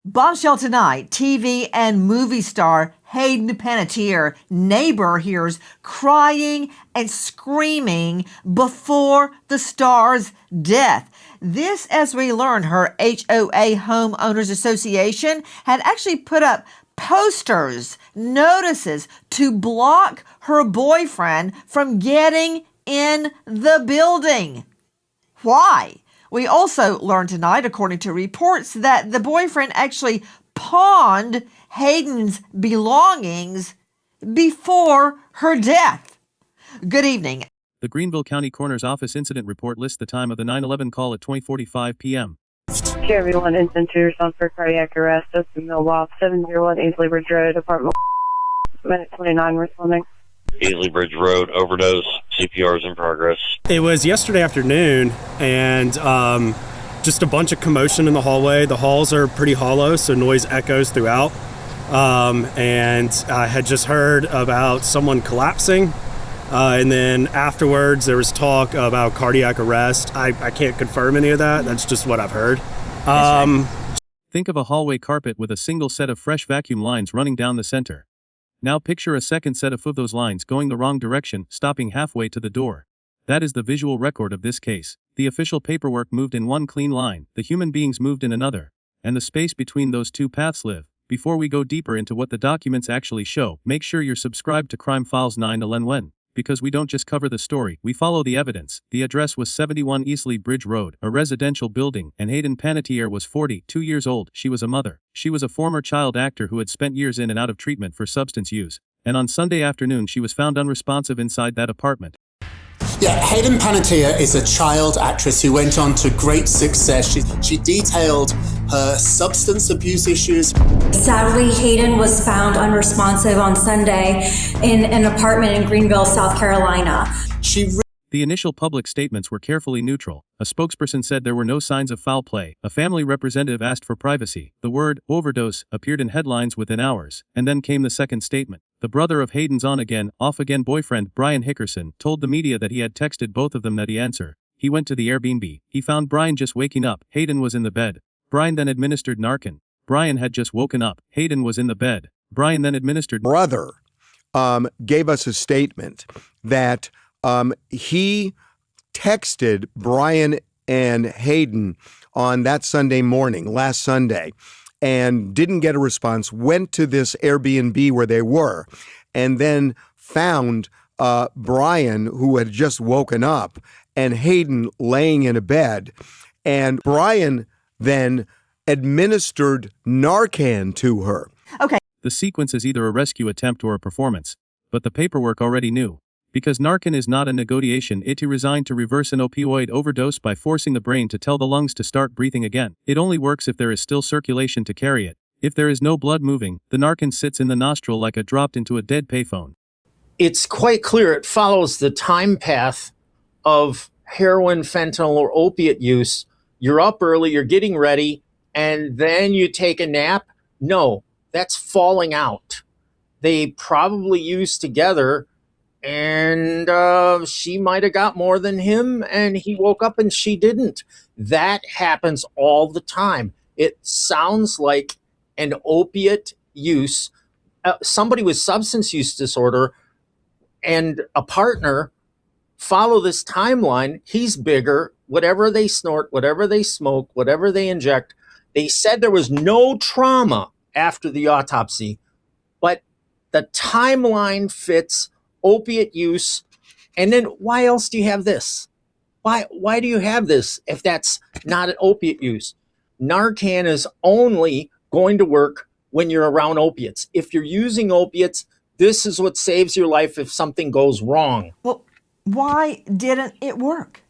Bombshell tonight, TV and movie star Hayden Panettiere, neighbor, hears crying and screaming before the star's death. This, as we learn, her HOA Homeowners Association had actually put up posters, notices to block her boyfriend from getting in the building. Why? We also learned tonight, according to reports, that the boyfriend actually pawned Hayden's belongings before her death. Good evening. The Greenville County Coroner's Office incident report lists the time of the 9/11 call at 20:45 p.m. Everyone incident on for cardiac arrest. That's the Millwall 701 Easley Bridge Road, apartment minute 29 responding. Easley Bridge Road, overdose, CPR is in progress. It was yesterday afternoon, and just a bunch of commotion in the hallway. The halls are pretty hollow, so noise echoes throughout. And I had just heard about someone collapsing, and then afterwards there was talk about cardiac arrest. I can't confirm any of that. That's just what I've heard. Think of a hallway carpet with a single set of fresh vacuum lines running down the center. Now picture a second set of those lines going the wrong direction, stopping halfway to the door. That is the visual record of this case. The official paperwork moved in one clean line, the human beings moved in another, and the space between those two paths live. Before we go deeper into what the documents actually show, make sure you're subscribed to Crime Files 911, because we don't just cover the story, we follow the evidence. The address was 71 Easley Bridge Road, a residential building, and Hayden Panettiere was 42 years old. She was a mother. She was a former child actor who had spent years in and out of treatment for substance use. And on Sunday afternoon she was found unresponsive inside that apartment. Yeah, Hayden Panettiere is a child actress who went on to great success. She detailed her substance abuse issues. Sadly, Hayden was found unresponsive on Sunday in an apartment in Greenville, South Carolina. The initial public statements were carefully neutral. A spokesperson said there were no signs of foul play. A family representative asked for privacy. The word overdose appeared in headlines within hours, and then came the second statement. The brother of Hayden's on-again, off-again boyfriend, Brian Hickerson, told the media that he had texted both of them that he answer. He went to the Airbnb. He found Brian just waking up. Hayden was in the bed. Brian then administered Narcan. Brian had just woken up. Hayden was in the bed. Brian then administered... Brother gave us a statement that he texted Brian and Hayden on that Sunday morning, last Sunday, and didn't get a response, went to this Airbnb where they were, and then found Brian, who had just woken up, and Hayden laying in a bed. And Brian then administered Narcan to her. Okay. The sequence is either a rescue attempt or a performance, but the paperwork already knew. Because Narcan is not a negotiation, it is designed to reverse an opioid overdose by forcing the brain to tell the lungs to start breathing again. It only works if there is still circulation to carry it. If there is no blood moving, the Narcan sits in the nostril like a dropped into a dead payphone. It's quite clear it follows the time path of heroin, fentanyl, or opiate use. You're up early, you're getting ready, and then you take a nap. No, that's falling out. They probably used together, and she might have got more than him, and he woke up and she didn't. That happens all the time. It sounds like an opiate use. Somebody with substance use disorder and a partner follow this timeline. He's bigger. Whatever they snort, whatever they smoke, whatever they inject. They said there was no trauma after the autopsy, but the timeline fits opiate use. And then why else do you have this? Why do you have this if that's not an opiate use? Narcan is only going to work when you're around opiates. If you're using opiates, this is what saves your life if something goes wrong. Well, why didn't it work?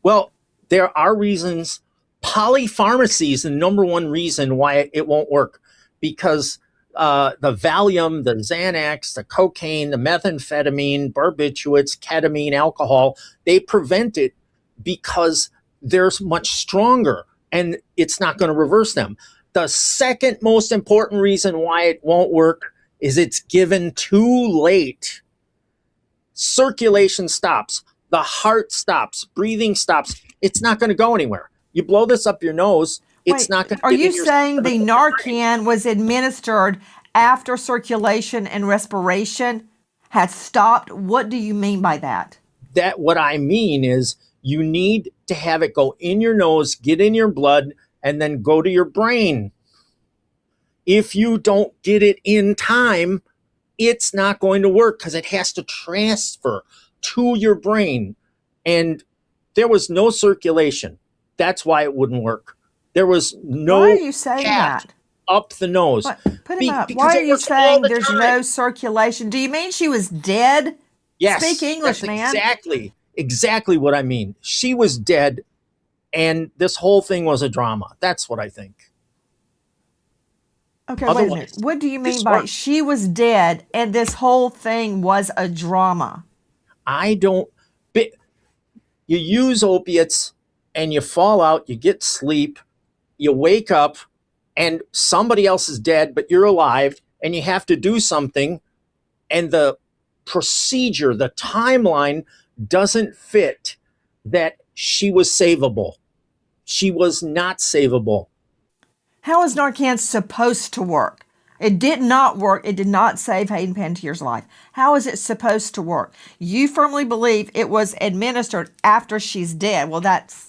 Well, there are reasons. Polypharmacy is the number one reason why it won't work, because the Valium, the Xanax, the cocaine, the methamphetamine, barbiturates, ketamine, alcohol, they prevent it because they're much stronger and it's not going to reverse them. The second most important reason why it won't work is it's given too late. Circulation stops. The heart stops. Breathing stops. It's not going to go anywhere. You blow this up your nose, It's not going to Are get you in your saying the system. Narcan was administered after circulation and respiration had stopped? What do you mean by that? That what I mean is you need to have it go in your nose, get in your blood, and then go to your brain. If you don't get it in time, it's not going to work because it has to transfer to your brain. And there was no circulation. That's why it wouldn't work. There was no Why are you saying path that? up the nose. Put him up. Because Why it are you works all saying the there's time. no circulation? Do you mean she was dead? Yes, Speak English, that's man. exactly what I mean. She was dead, and this whole thing was a drama. That's what I think. Okay, wait a minute. What do you mean by she was dead and this whole thing was a drama? You use opiates and you fall out, you get sleep, you wake up, and somebody else is dead, but you're alive, and you have to do something, and the procedure, the timeline doesn't fit that she was savable. She was not savable. How is Narcan supposed to work? It did not work. It did not save Hayden Panettiere's life. How is it supposed to work? You firmly believe it was administered after she's dead. Well,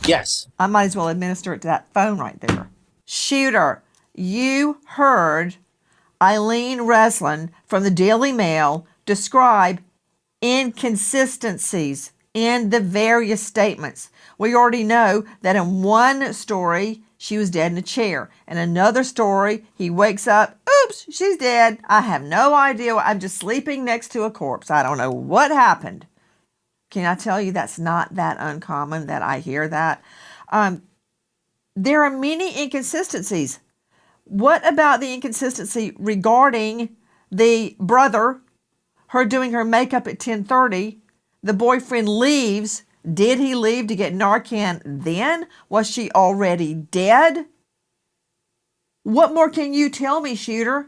yes. I might as well administer it to that phone right there. Shooter, you heard Eileen Reslin from the Daily Mail describe inconsistencies in the various statements. We already know that in one story, she was dead in a chair. In another story, he wakes up, oops, she's dead. I have no idea. I'm just sleeping next to a corpse. I don't know what happened. Can I tell you that's not that uncommon that I hear that? There are many inconsistencies. What about the inconsistency regarding the brother, her doing her makeup at 10:30, the boyfriend leaves? Did he leave to get Narcan then? Was she already dead? What more can you tell me, Shooter?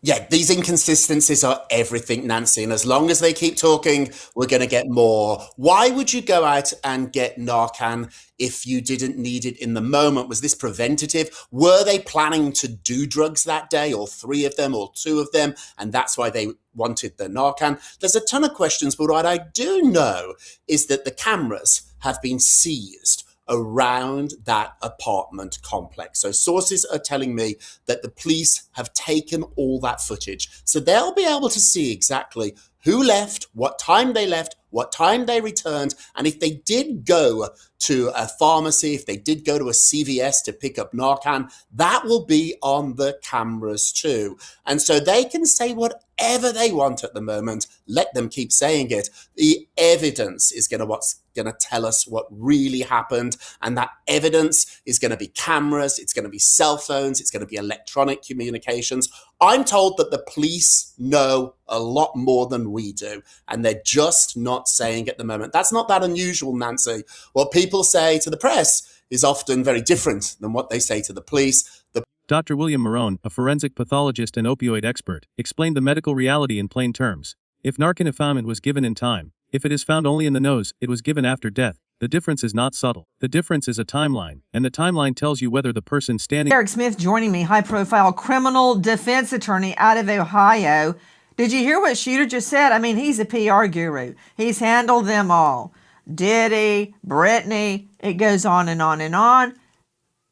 Yeah, these inconsistencies are everything, Nancy. And as long as they keep talking, we're going to get more. Why would you go out and get Narcan if you didn't need it in the moment? Was this preventative? Were they planning to do drugs that day, or 3 of them or 2 of them? And that's why they wanted the Narcan. There's a ton of questions, but what I do know is that the cameras have been seized around that apartment complex. So sources are telling me that the police have taken all that footage. So they'll be able to see exactly who left, what time they left, what time they returned, and if they did go to a pharmacy, if they did go to a CVS to pick up Narcan, that will be on the cameras too. And so they can say whatever they want at the moment. Let them keep saying it. The evidence is what's going to tell us what really happened, and that evidence is going to be cameras, it's going to be cell phones, it's going to be electronic communications. I'm told that the police know a lot more than we do, and they're just not saying at the moment. That's not that unusual, Nancy. What people say to the press is often very different than what they say to the police. Dr. William Marone, a forensic pathologist and opioid expert, explained the medical reality in plain terms. If narcanifamine was given in time, if it is found only in the nose, it was given after death. The difference is not subtle. The difference is a timeline, and the timeline tells you whether the person standing... Eric Smith joining me, high-profile criminal defense attorney out of Ohio. Did you hear what Shooter just said? I mean, he's a PR guru. He's handled them all. Diddy, Brittany, it goes on and on and on.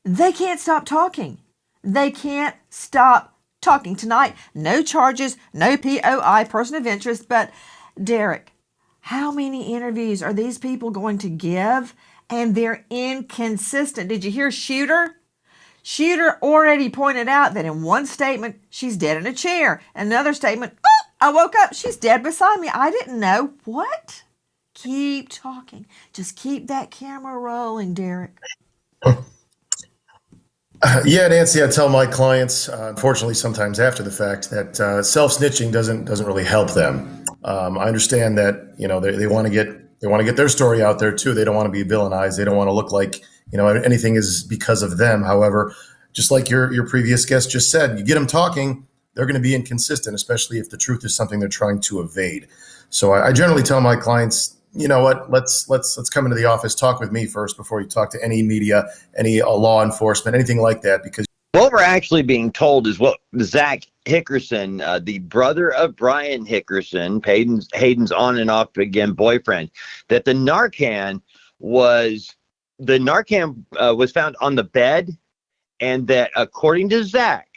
They can't stop talking. They can't stop talking. Tonight, no charges, no POI, person of interest, but Derek, how many interviews are these people going to give? And they're inconsistent. Did you hear Shooter? Shooter already pointed out that in one statement, she's dead in a chair. Another statement, oh, I woke up, she's dead beside me. I didn't know. What? Keep talking. Just keep that camera rolling, Derek. Yeah, Nancy, I tell my clients, unfortunately, sometimes after the fact, that self-snitching doesn't really help them. I understand that they want to get their story out there too. They don't want to be villainized. They don't want to look like anything is because of them. However, just like your previous guest just said, you get them talking, they're going to be inconsistent, especially if the truth is something they're trying to evade. So I generally tell my clients, you know what, let's come into the office, talk with me first before you talk to any media, any law enforcement, anything like that, because what we're actually being told is what Zach Hickerson, the brother of Brian Hickerson, Hayden's on and off again boyfriend, that the Narcan was found on the bed, and that according to Zach,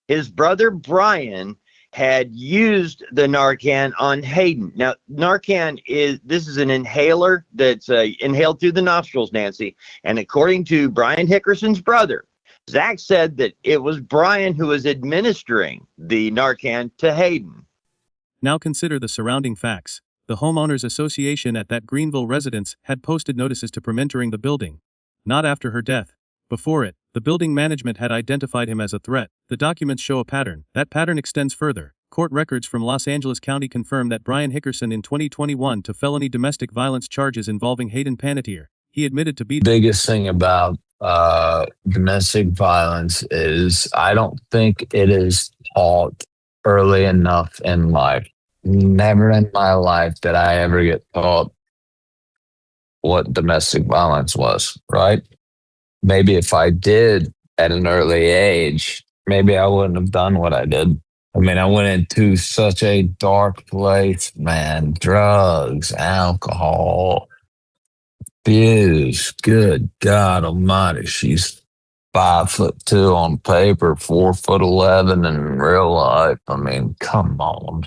his brother Brian had used the Narcan on Hayden. Now, Narcan is an inhaler that's inhaled through the nostrils, Nancy. And according to Brian Hickerson's brother, Zach said that it was Brian who was administering the Narcan to Hayden. Now consider the surrounding facts. The homeowners association at that Greenville residence had posted notices to permit entering the building. Not after her death. Before it, the building management had identified him as a threat. The documents show a pattern. That pattern extends further. Court records from Los Angeles County confirm that Brian Hickerson in 2021 to felony domestic violence charges involving Hayden Panettiere. He admitted to beat. Biggest thing about domestic violence is I don't think it is taught early enough in life. Never in my life did I ever get taught what domestic violence was, right? Maybe if I did at an early age, maybe I wouldn't have done what I did. I mean, I went into such a dark place, man. Drugs, alcohol, abuse. Good God Almighty. She's 5'2" on paper, 4'11" in real life. I mean, come on.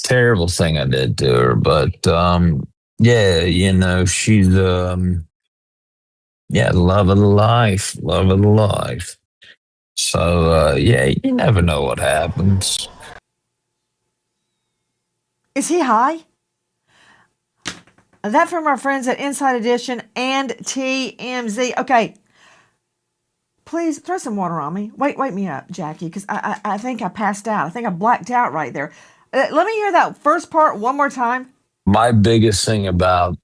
Terrible thing I did to her, but yeah, you know, she's love of the life, love of the life. So yeah, you never know what happens. Is he high? That from our friends at Inside Edition and TMZ. Okay, please throw some water on me. Wake me up, Jackie, because I think I passed out. I think I blacked out right there. Let me hear that first part one more time. My biggest thing about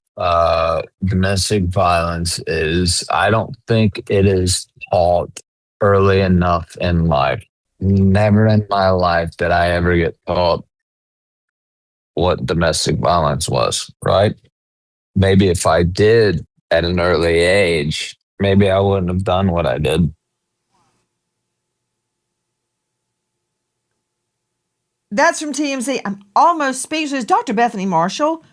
domestic violence is I don't think it is taught early enough in life. Never in my life did I ever get taught what domestic violence was, right? Maybe if I did at an early age, maybe I wouldn't have done what I did. That's from TMZ. I'm almost speechless. Dr. Bethany Marshall,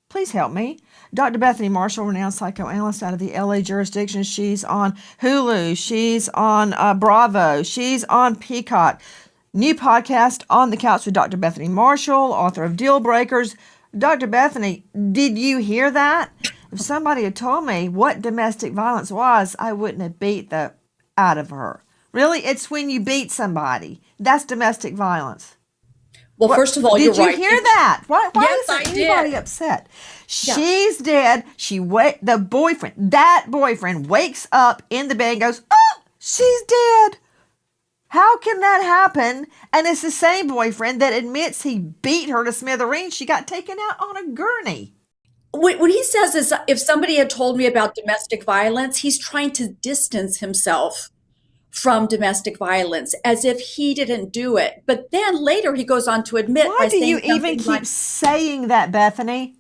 please help me. Dr. Bethany Marshall, renowned psychoanalyst out of the LA jurisdiction. She's on Hulu. She's on Bravo. She's on Peacock. New podcast, On the Couch with Dr. Bethany Marshall, author of Deal Breakers. Dr. Bethany, did you hear that? If somebody had told me what domestic violence was, I wouldn't have beat the out of her. Really? It's when you beat somebody. That's domestic violence. Well, first of all, you're right. Did you hear that? Why Yes, isn't I anybody did. upset? Yeah. She's dead. That boyfriend wakes up in the bed and goes, oh, she's dead. How can that happen? And it's the same boyfriend that admits he beat her to smithereens. She got taken out on a gurney. What he says is, if somebody had told me about domestic violence, he's trying to distance himself from domestic violence as if he didn't do it. But then later he goes on to admit. Why do you even keep saying that, Bethany?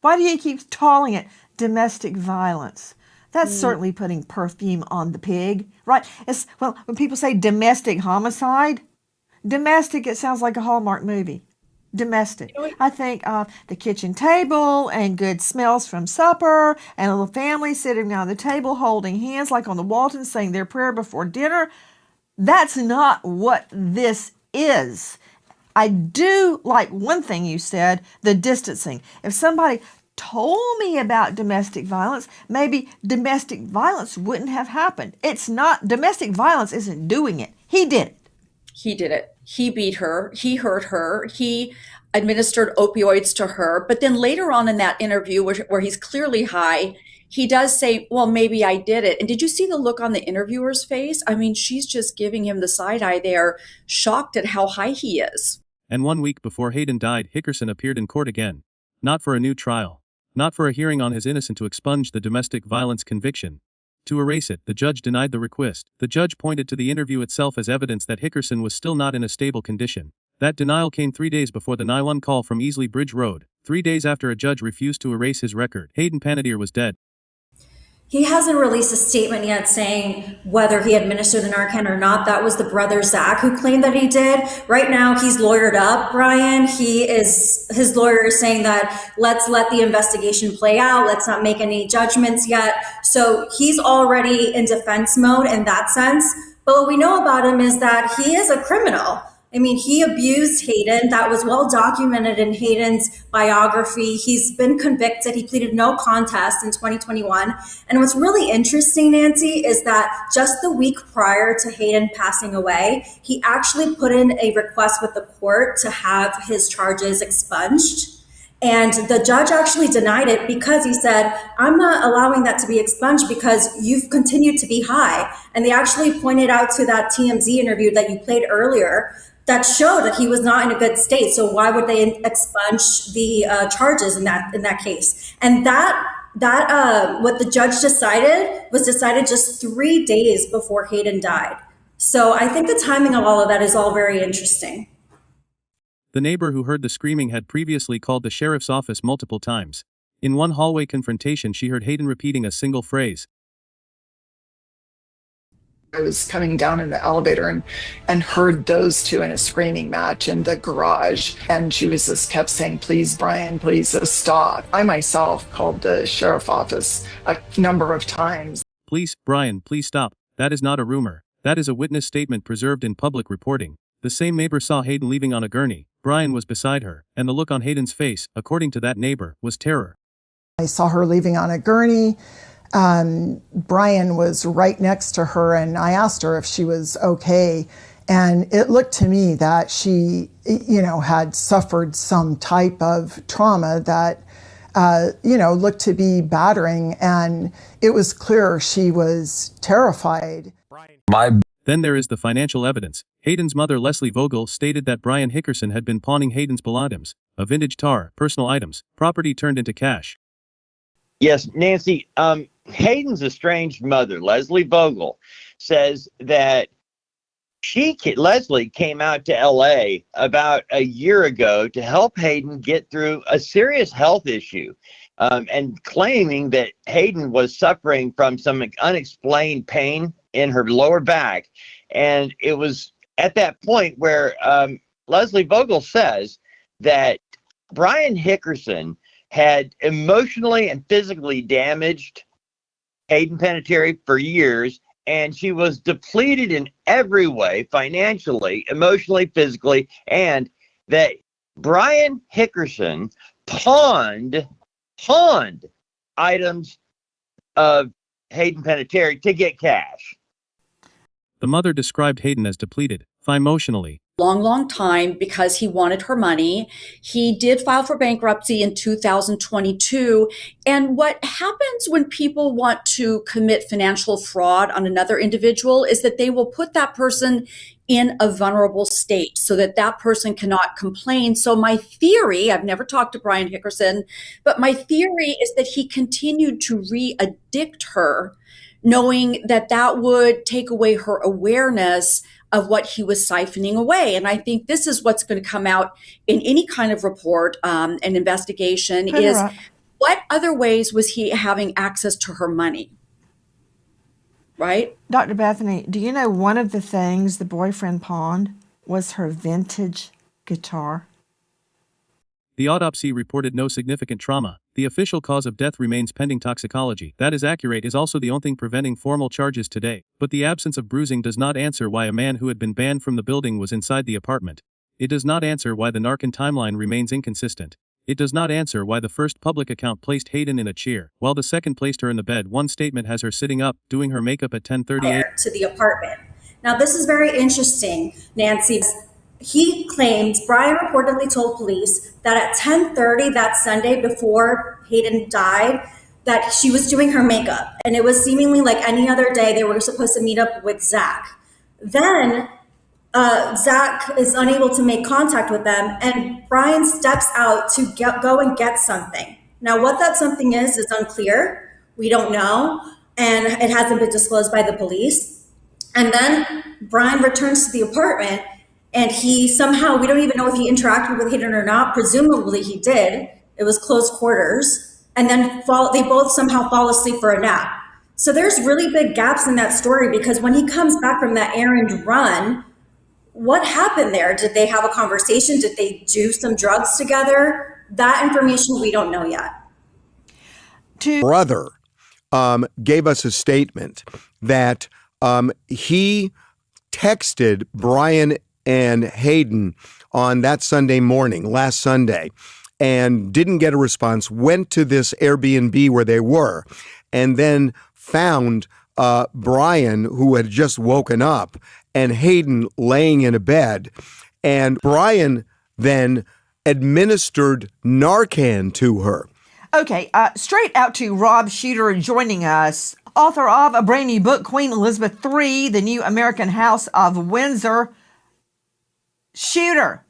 Why do you keep calling it domestic violence? That's certainly putting perfume on the pig, right? Well, when people say domestic homicide, domestic, it sounds like a Hallmark movie. Domestic. I think of the kitchen table and good smells from supper and a little family sitting around the table holding hands like on the Waltons saying their prayer before dinner. That's not what this is. I do like one thing you said, the distancing. If somebody told me about domestic violence, maybe domestic violence wouldn't have happened. It's not, domestic violence isn't doing it. He did it. He did it. He beat her. He hurt her. He administered opioids to her. But then later on in that interview where he's clearly high, he does say, well, maybe I did it. And did you see the look on the interviewer's face? I mean, she's just giving him the side eye there, shocked at how high he is. And 1 week before Hayden died, Hickerson appeared in court again. Not for a new trial. Not for a hearing on his innocence to expunge the domestic violence conviction. To erase it, the judge denied the request. The judge pointed to the interview itself as evidence that Hickerson was still not in a stable condition. That denial came 3 days before the 911 call from Easley Bridge Road, 3 days after a judge refused to erase his record. Hayden Panettiere was dead. He hasn't released a statement yet saying whether he administered the Narcan or not. That was the brother, Zach, who claimed that he did. Right now, he's lawyered up, Brian. His lawyer is saying that let's let the investigation play out. Let's not make any judgments yet. So he's already in defense mode in that sense. But what we know about him is that he is a criminal. I mean, he abused Hayden. That was well documented in Hayden's biography. He's been convicted. He pleaded no contest in 2021. And what's really interesting, Nancy, is that just the week prior to Hayden passing away, he actually put in a request with the court to have his charges expunged. And the judge actually denied it because he said, I'm not allowing that to be expunged because you've continued to be high. And they actually pointed out to that TMZ interview that you played earlier that showed that he was not in a good state. So why would they expunge the charges in that case? And that what the judge decided was decided just 3 days before Hayden died. So I think the timing of all of that is all very interesting. The neighbor who heard the screaming had previously called the sheriff's office multiple times. In one hallway confrontation, she heard Hayden repeating a single phrase. I was coming down in the elevator and heard those two in a screaming match in the garage. And she was just kept saying, please, Brian, please stop. I myself called the sheriff's office a number of times. Please, Brian, please stop. That is not a rumor. That is a witness statement preserved in public reporting. The same neighbor saw Hayden leaving on a gurney. Brian was beside her, and the look on Hayden's face, according to that neighbor, was terror. I saw her leaving on a gurney. Brian was right next to her, and I asked her if she was okay. And it looked to me that she, had suffered some type of trauma that, looked to be battering. And it was clear she was terrified. Then there is the financial evidence. Hayden's mother, Leslie Vogel, stated that Brian Hickerson had been pawning Hayden's belongings, a vintage tar, personal items, property turned into cash. Yes, Nancy, Hayden's estranged mother, Leslie Vogel, says that Leslie came out to L.A. about a year ago to help Hayden get through a serious health issue, and claiming that Hayden was suffering from some unexplained pain in her lower back. And it was at that point where Leslie Vogel says that Brian Hickerson had emotionally and physically damaged Hayden Panettiere for years, and she was depleted in every way, financially, emotionally, physically, and that Brian Hickerson pawned items of Hayden Panettiere to get cash. The mother described Hayden as depleted, emotionally. Long time because he wanted her money. He did file for bankruptcy in 2022. And what happens when people want to commit financial fraud on another individual is that they will put that person in a vulnerable state so that that person cannot complain. So my theory, I've never talked to Brian Hickerson, but my theory is that he continued to re-addict her, knowing that that would take away her awareness of what he was siphoning away. And I think this is what's going to come out in any kind of report, an investigation, is what other ways was he having access to her money? Right? Dr. Bethany, do you know one of the things the boyfriend pawned was her vintage guitar? The autopsy reported no significant trauma. The official cause of death remains pending toxicology. That is accurate is also the only thing preventing formal charges today. But the absence of bruising does not answer why a man who had been banned from the building was inside the apartment. It does not answer why the Narcan timeline remains inconsistent. It does not answer why the first public account placed Hayden in a chair, while the second placed her in the bed. One statement has her sitting up, doing her makeup at 10:38. To the apartment. Now, this is very interesting, Nancy. He claimed, Brian reportedly told police that at 10:30 that Sunday before Hayden died, that she was doing her makeup. And it was seemingly like any other day they were supposed to meet up with Zach. Then Zach is unable to make contact with them, and Brian steps out to go and get something. Now, what that something is unclear. We don't know, and it hasn't been disclosed by the police. And then Brian returns to the apartment, And he somehow, we don't even know if he interacted with Hayden or not. Presumably he did. It was close quarters. And then they both somehow fall asleep for a nap. So there's really big gaps in that story, because when he comes back from that errand run, what happened there? Did they have a conversation? Did they do some drugs together? That information we don't know yet. Brother gave us a statement that he texted Brian and Hayden on that Sunday morning, last Sunday, and didn't get a response, went to this Airbnb where they were, and then found Brian, who had just woken up, and Hayden laying in a bed. And Brian then administered Narcan to her. Okay, straight out to Rob Shooter joining us, author of a brand new book, Queen Elizabeth III, The New American House of Windsor. Shooter,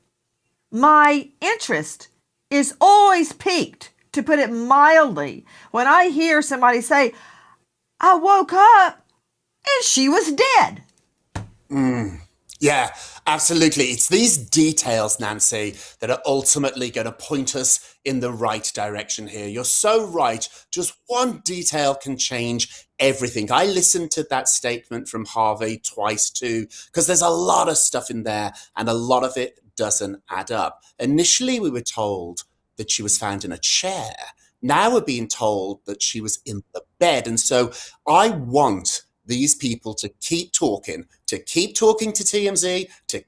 my interest is always piqued, to put it mildly, when I hear somebody say, I woke up and she was dead. Yeah, absolutely. It's these details, Nancy, that are ultimately going to point us in the right direction here. You're so right. Just one detail can change everything. I listened to that statement from Harvey twice too, because there's a lot of stuff in there and a lot of it doesn't add up. Initially, we were told that she was found in a chair. Now we're being told that she was in the bed. And so I want these people to keep talking to TMZ, to